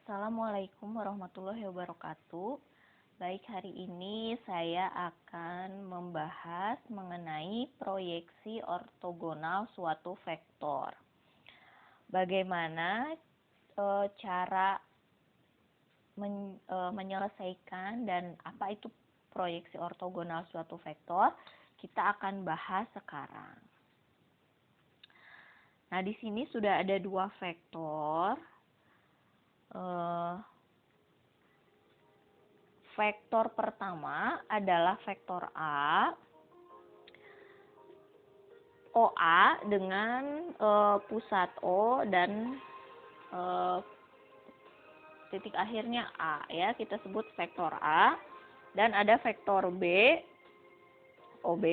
Assalamualaikum warahmatullahi wabarakatuh. Baik, hari ini saya akan membahas mengenai proyeksi ortogonal suatu vektor. Bagaimana cara menyelesaikan dan apa itu proyeksi ortogonal suatu vektor, kita akan bahas sekarang. Nah, di sini sudah ada dua vektor. Vektor pertama adalah vektor A, OA dengan pusat O dan titik akhirnya A, ya, kita sebut vektor A. Dan ada vektor B, OB,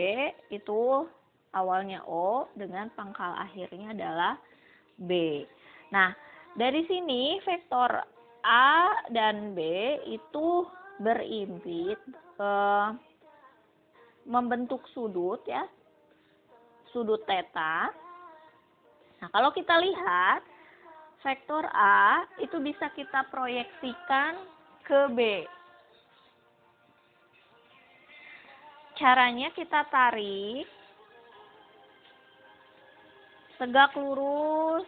itu awalnya O dengan pangkal akhirnya adalah B. Nah, dari sini vektor A dan B itu berimpit membentuk sudut, ya, sudut theta. Nah, kalau kita lihat vektor A itu bisa kita proyeksikan ke B. Caranya kita tarik tegak lurus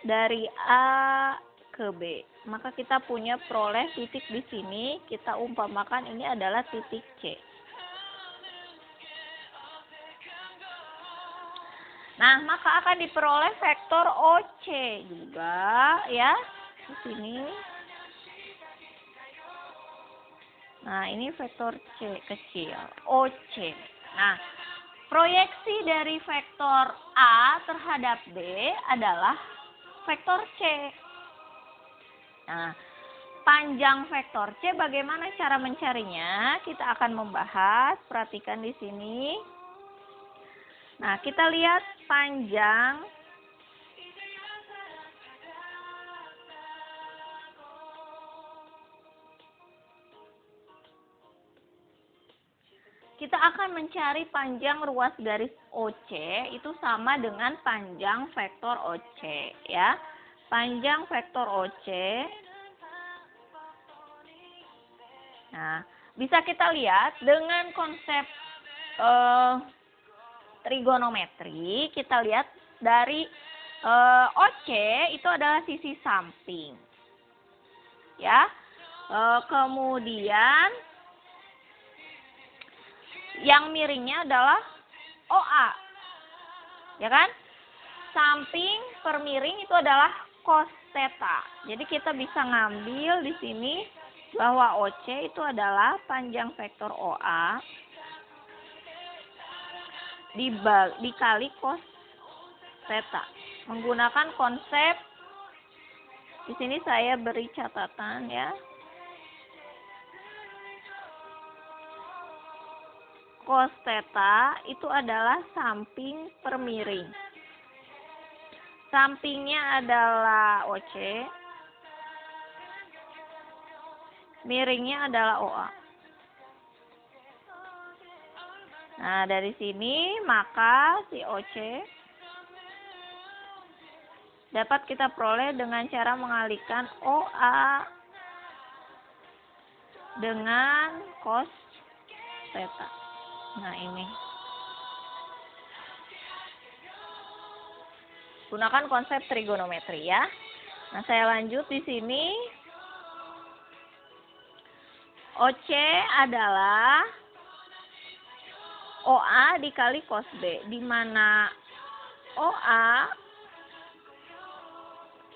dari A ke B. Maka kita punya peroleh titik di sini, kita umpamakan ini adalah titik C. Nah, maka akan diperoleh vektor OC juga, ya, di sini. Nah, ini vektor C kecil, OC. Nah, proyeksi dari vektor A terhadap B adalah vektor C. Nah, panjang vektor C bagaimana cara mencarinya? Kita akan membahas, perhatikan di sini. Nah, kita lihat panjang kita akan mencari panjang ruas garis OC itu sama dengan panjang vektor OC, ya. Panjang vektor OC. Nah, bisa kita lihat dengan konsep trigonometri, kita lihat dari OC itu adalah sisi samping, ya. Kemudian yang miringnya adalah OA, ya kan? Samping per miring itu adalah cos theta. Jadi kita bisa ngambil di sini bahwa OC itu adalah panjang vektor OA dikali cos theta. Menggunakan konsep, di sini saya beri catatan, ya. Cos theta itu adalah samping per miring. Sampingnya adalah OC, miringnya adalah OA. Nah, dari sini maka si OC dapat kita peroleh dengan cara mengalihkan OA dengan cos theta. Nah, ini. Gunakan konsep trigonometri, ya. Nah, saya lanjut di sini. OC adalah OA dikali cos B, di mana OA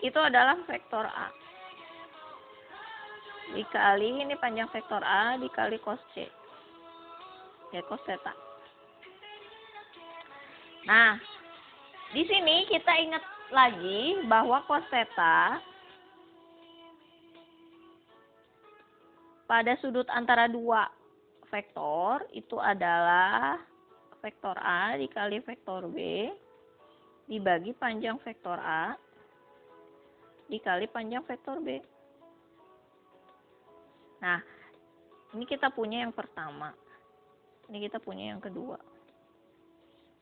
itu adalah vektor A. Dikali ini panjang vektor A dikali cos C. Ya, cos theta. Nah, di sini kita ingat lagi bahwa cos theta pada sudut antara dua vektor itu adalah vektor A dikali vektor B dibagi panjang vektor A dikali panjang vektor B. Nah, ini kita punya yang pertama. Ini kita punya yang kedua.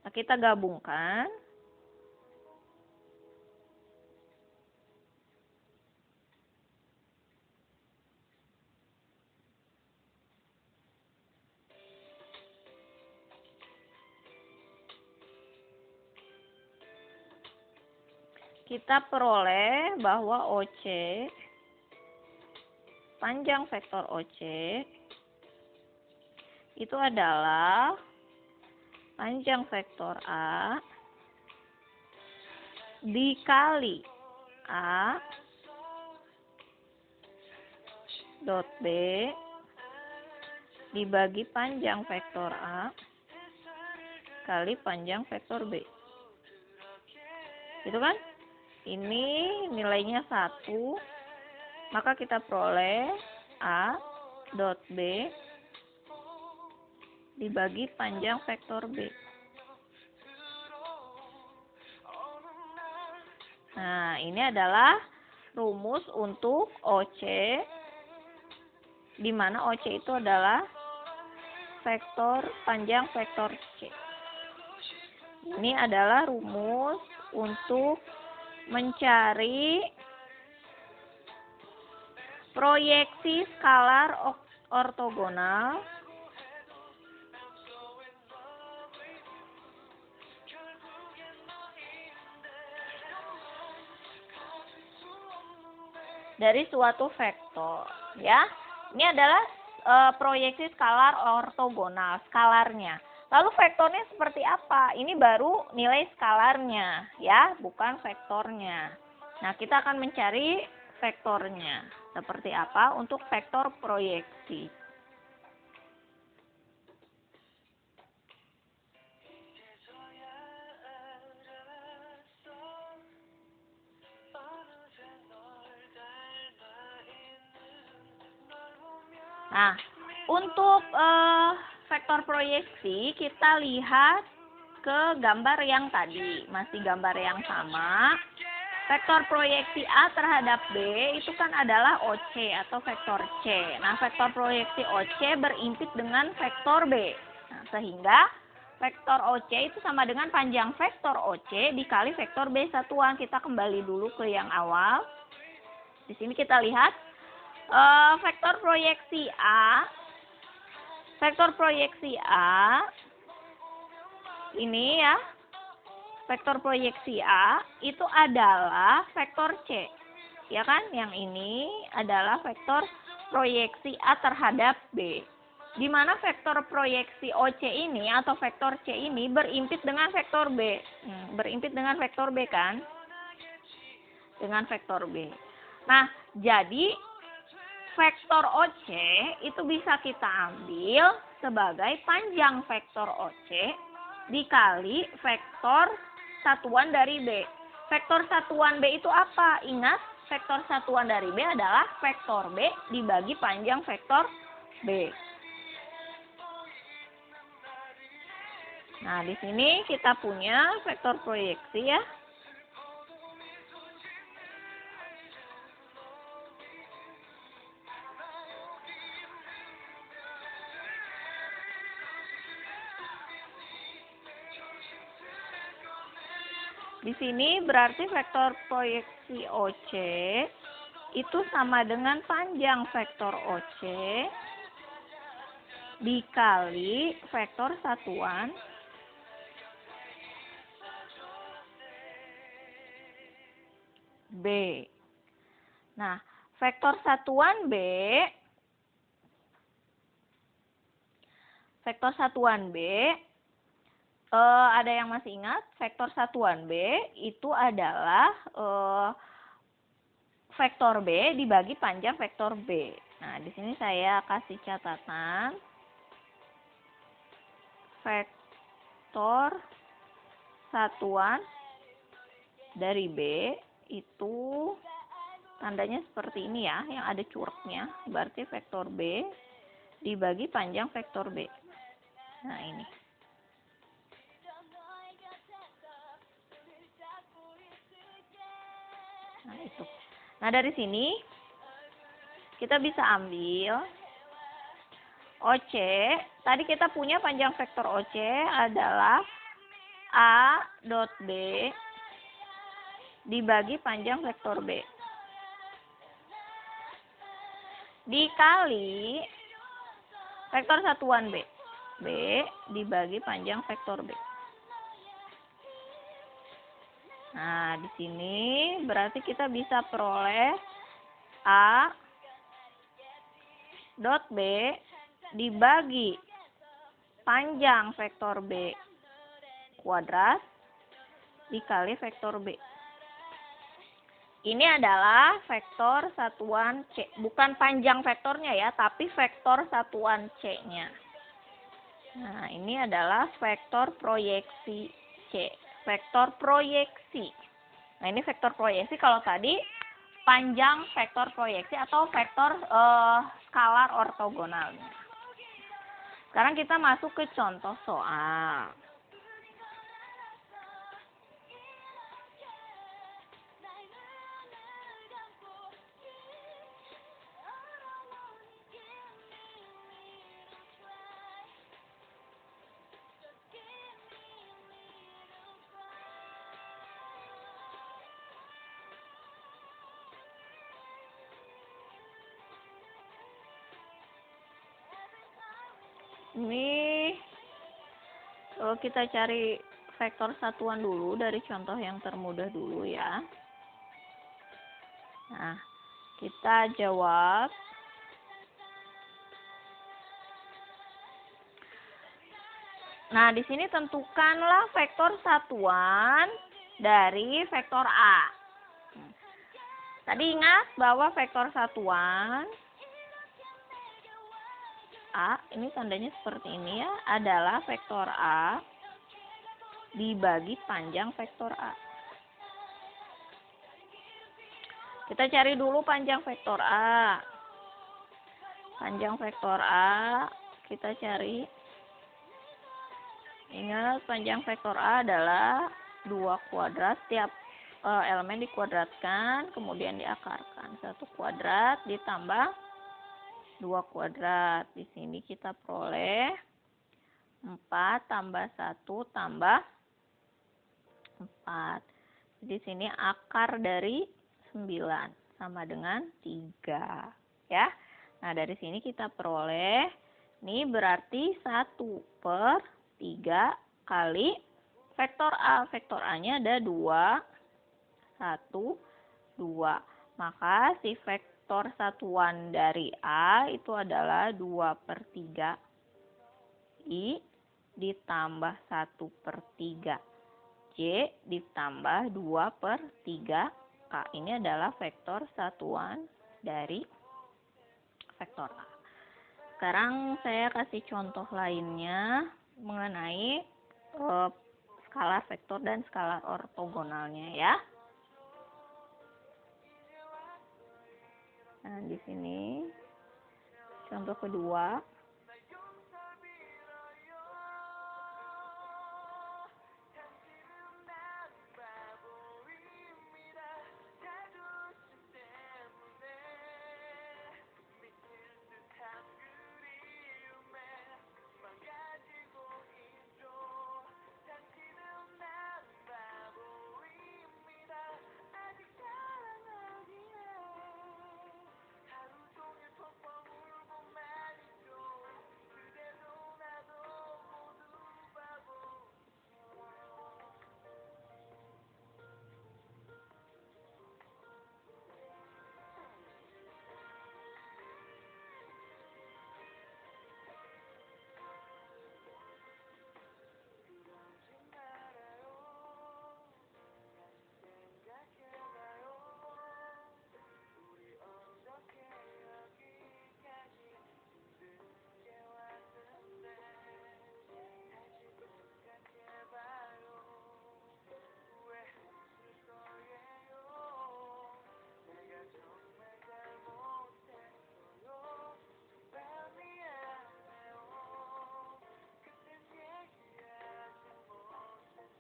Nah, kita gabungkan. kita peroleh bahwa OC, panjang vektor OC, itu adalah panjang vektor A dikali A dot B dibagi panjang vektor A kali panjang vektor B. Gitu kan? Ini nilainya 1, maka kita peroleh A dot B dibagi panjang vektor B. Nah, ini adalah rumus untuk OC, di mana OC itu adalah vektor panjang vektor C. Ini adalah rumus untuk mencari proyeksi skalar ortogonal dari suatu vektor, ya. Ini adalah proyeksi skalar ortogonal, skalarnya. Lalu vektornya seperti apa? Ini baru nilai skalarnya, ya, bukan vektornya. Nah, kita akan mencari vektornya. Seperti apa untuk vektor proyeksi. Nah, untuk vektor proyeksi kita lihat ke gambar yang tadi, masih gambar yang sama. Vektor proyeksi A terhadap B itu kan adalah OC atau vektor C. Nah, vektor proyeksi OC berimpit dengan vektor B. Nah, sehingga vektor OC itu sama dengan panjang vektor OC dikali vektor B satuan. Kita kembali dulu ke yang awal. Di sini kita lihat vektor proyeksi A. Vektor proyeksi A ini ya, vektor proyeksi A itu adalah vektor C, ya kan? Yang ini adalah vektor proyeksi A terhadap B, di mana vektor proyeksi OC ini atau vektor C ini berimpit dengan vektor B. Berimpit dengan vektor B kan? Dengan vektor B. Nah, jadi vektor OC itu bisa kita ambil sebagai panjang vektor OC dikali vektor satuan dari B. Vektor satuan B itu apa? Ingat, vektor satuan dari B adalah vektor B dibagi panjang vektor B. Nah, di sini kita punya vektor proyeksi ya. Di sini berarti vektor proyeksi OC itu sama dengan panjang vektor OC dikali vektor satuan B. Nah, vektor satuan B ada yang masih ingat? Vektor satuan B itu adalah vektor B dibagi panjang vektor B. Nah, di sini saya kasih catatan. Vektor satuan dari B itu tandanya seperti ini ya, yang ada curugnya. Berarti vektor B dibagi panjang vektor B. Nah, ini. Nah, itu. Nah, dari sini kita bisa ambil OC. Tadi kita punya panjang vektor OC adalah A dot B dibagi panjang vektor B. Dikali vektor satuan B. B dibagi panjang vektor B. Nah, di sini berarti kita bisa peroleh A dot B dibagi panjang vektor B kuadrat dikali vektor B. Ini adalah vektor satuan C. Bukan panjang vektornya ya, tapi vektor satuan C-nya. Nah, ini adalah vektor proyeksi C. Vektor proyeksi. Nah, ini vektor proyeksi. Kalau tadi panjang vektor proyeksi atau vektor skalar ortogonalnya. Sekarang kita masuk ke contoh soal. Ini kalau kita cari vektor satuan dulu dari contoh yang termudah dulu ya. Nah, kita jawab. Nah, di sini tentukanlah vektor satuan dari vektor A. Tadi ingat bahwa vektor satuan A, ini tandanya seperti ini ya, adalah vektor A dibagi panjang vektor A. Kita cari dulu panjang vektor A. Panjang vektor A, kita cari. Ingat, panjang vektor A adalah 2 kuadrat, tiap elemen dikuadratkan, kemudian diakarkan. 1 kuadrat ditambah 2 kuadrat. Di sini kita peroleh 4 tambah 1 tambah 4. Di sini akar dari 9 sama dengan 3. Ya. Nah, dari sini kita peroleh, ini berarti 1/3 kali vektor A. Vektor A-nya ada 2, 1, 2. Maka si vektor satuan dari A itu adalah 2/3 I ditambah 1/3 J ditambah 2/3 K. Ini adalah vektor satuan dari vektor A. Sekarang saya kasih contoh lainnya mengenai skalar vektor dan skalar ortogonalnya ya. Nah, di sini contoh kedua.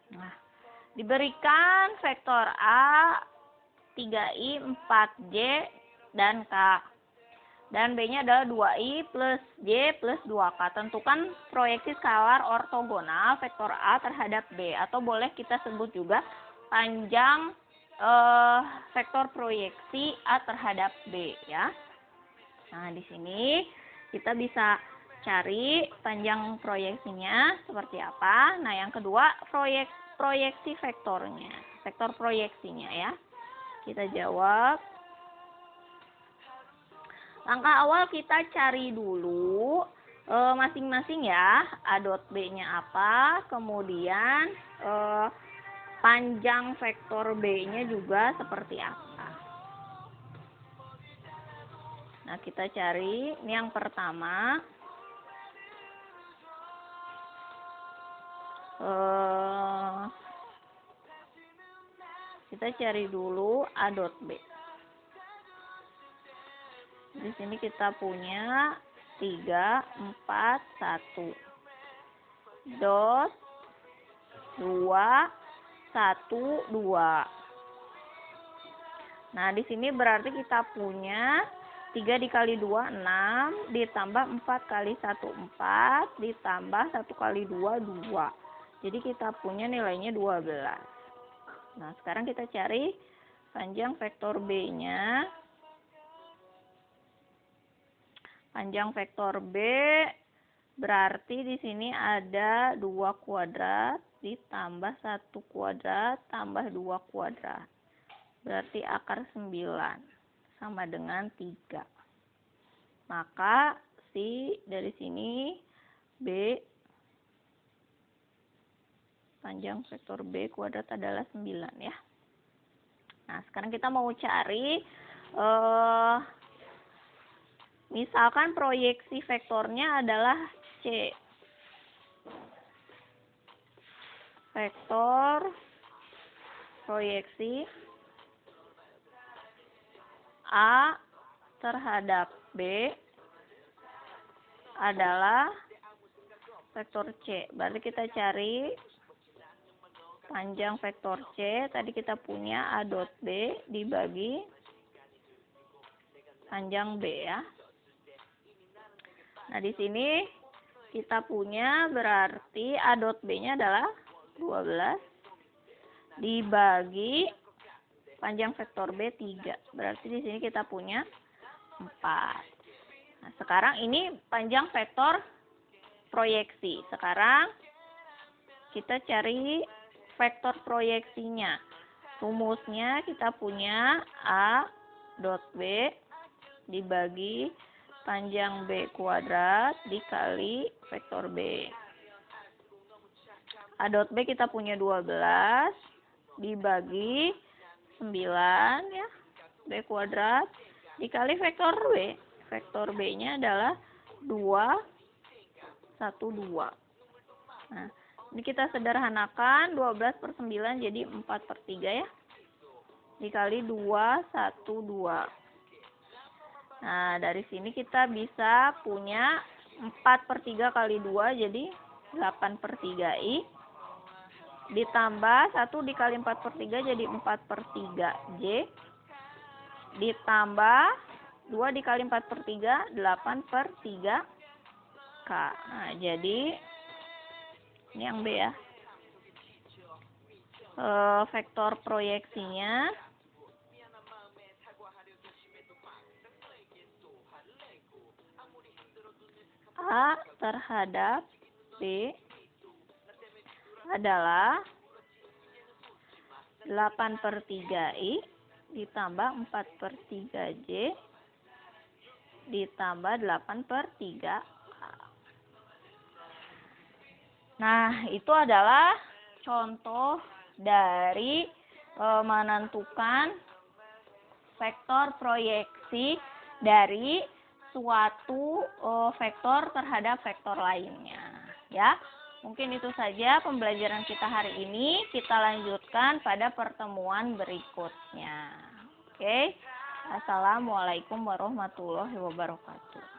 Nah, diberikan vektor A 3I 4J dan K. Dan B-nya adalah 2I plus J plus 2K. Tentukan proyeksi skalar ortogonal vektor A terhadap B. Atau boleh kita sebut juga panjang vektor proyeksi A terhadap B ya. Nah, di sini kita bisa cari panjang proyeksinya seperti apa. Nah, yang kedua proyeksi vektornya. vektor proyeksinya ya. Kita jawab. Langkah awal kita cari dulu masing-masing ya, A dot B-nya apa, kemudian panjang vektor B-nya juga seperti apa. Nah, kita cari, ini yang pertama. Kita cari dulu A dot B. Di sini kita punya 3, 4, 1. Dot 2, 1, 2. Nah, di sini berarti kita punya 3 dikali 2, 6, ditambah 4 kali 1, 4, ditambah 1 kali 2, 2. Jadi kita punya nilainya 12. Nah, sekarang kita cari panjang vektor B-nya. Panjang vektor B berarti di sini ada 2 kuadrat ditambah 1 kuadrat tambah 2 kuadrat. Berarti akar 9 sama dengan 3. Maka dari sini B, panjang vektor B kuadrat adalah 9 ya. Nah, sekarang kita mau cari misalkan proyeksi vektornya adalah C. Vektor proyeksi A terhadap B adalah vektor C. Berarti kita cari panjang vektor C. Tadi kita punya A dot B dibagi panjang B ya. Nah, di sini kita punya berarti A dot B-nya adalah 12 dibagi panjang vektor B 3. Berarti di sini kita punya 4. Nah, sekarang ini panjang vektor proyeksi. Sekarang kita cari vektor proyeksinya. Rumusnya kita punya A dot B dibagi panjang B kuadrat dikali vektor B. A dot B kita punya 12 dibagi 9 ya, B kuadrat dikali vektor B. Vektor B-nya adalah 2, 1, 2. Nah, ini kita sederhanakan 12 per 9 jadi 4 per 3 ya. Dikali 2, 1, 2. Nah, dari sini kita bisa punya 4 per 3 kali 2 jadi 8 per 3I. Ditambah 1 dikali 4 per 3 jadi 4 per 3J. Ditambah 2 dikali 4 per 3, 8 per 3K. Nah, jadi ini yang B ya. Vektor proyeksinya A terhadap B adalah 8 per 3I ditambah 4 per 3J ditambah 8 per 3K. Nah, itu adalah contoh dari menentukan vektor proyeksi dari suatu vektor terhadap vektor lainnya. Ya, mungkin itu saja pembelajaran kita hari ini. Kita lanjutkan pada pertemuan berikutnya. Oke. Assalamualaikum warahmatullahi wabarakatuh.